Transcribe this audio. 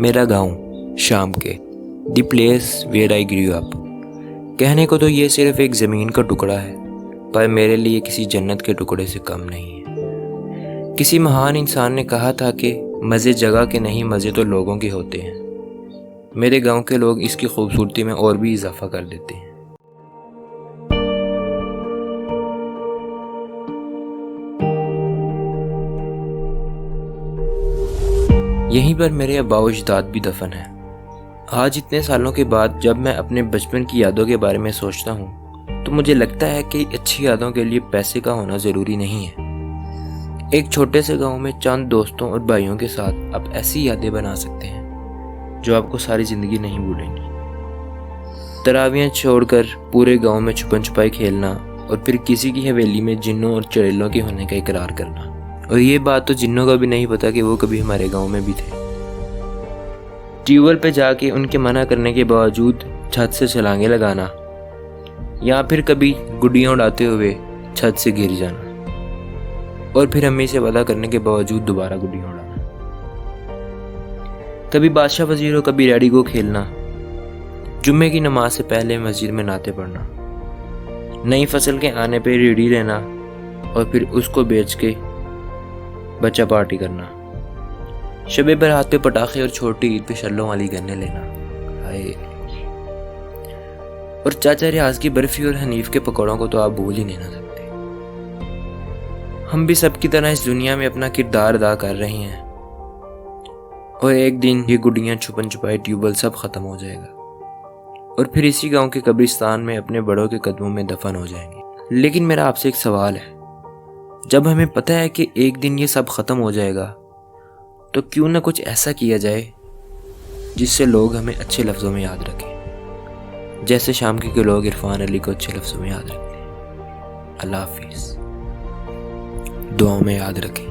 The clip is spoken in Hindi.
मेरा गांव शाम के the place where I grew up. कहने को तो ये सिर्फ एक ज़मीन का टुकड़ा है, पर मेरे लिए किसी जन्नत के टुकड़े से कम नहीं है। किसी महान इंसान ने कहा था कि मज़े जगह के नहीं, मज़े तो लोगों के होते हैं। मेरे गांव के लोग इसकी खूबसूरती में और भी इजाफा कर देते हैं। यहीं पर मेरे अब्बा व अजदाद भी दफन हैं। आज इतने सालों के बाद जब मैं अपने बचपन की यादों के बारे में सोचता हूँ तो मुझे लगता है कि अच्छी यादों के लिए पैसे का होना ज़रूरी नहीं है। एक छोटे से गांव में चंद दोस्तों और भाइयों के साथ आप ऐसी यादें बना सकते हैं जो आपको सारी ज़िंदगी नहीं भूलेंगी। तरावियाँ छोड़कर पूरे गांव में छुपन छुपाई खेलना और फिर किसी की हवेली में जिन्नों और चुड़ैलों के होने का इकरार करना। और ये बात तो जिन्नों का भी नहीं पता कि वो कभी हमारे गांव में भी थे। ट्यूबवेल पे जाके उनके मना करने के बावजूद छत से छलांगे लगाना, या फिर कभी गुड्डियाँ उड़ाते हुए छत से गिर जाना और फिर अम्मी से वादा करने के बावजूद दोबारा गुड्डियाँ उड़ाना। कभी बादशाह वजीर और कभी रेडी को खेलना, जुम्मे की नमाज से पहले मस्जिद में नाते पढ़ना, नई फसल के आने पे रेडी लेना और फिर उसको बेच के बच्चा पार्टी करना, शबे बारात पे पटाखे और छोटी ईद पे शल्लों वाली गन्ने लेना। हाय। और चाचा रियाज की बर्फी और हनीफ के पकौड़ों को तो आप भूल ही नहीं ना सकते। हम भी सबकी तरह इस दुनिया में अपना किरदार अदा कर रहे हैं और एक दिन ये गुड्डियाँ छुपन छुपाई ट्यूबवेल सब खत्म हो जाएगा और फिर इसी गांव के कब्रिस्तान में अपने बड़ों के कदमों में दफन हो जाएंगे। लेकिन मेरा आपसे एक सवाल है, जब हमें पता है कि एक दिन ये सब ख़त्म हो जाएगा तो क्यों ना कुछ ऐसा किया जाए जिससे लोग हमें अच्छे लफ्ज़ों में याद रखें, जैसे शाम के लोग इरफान अली को अच्छे लफ्ज़ों में याद रखते हैं। अल्लाह हाफिज़। दुआओं में याद रखें।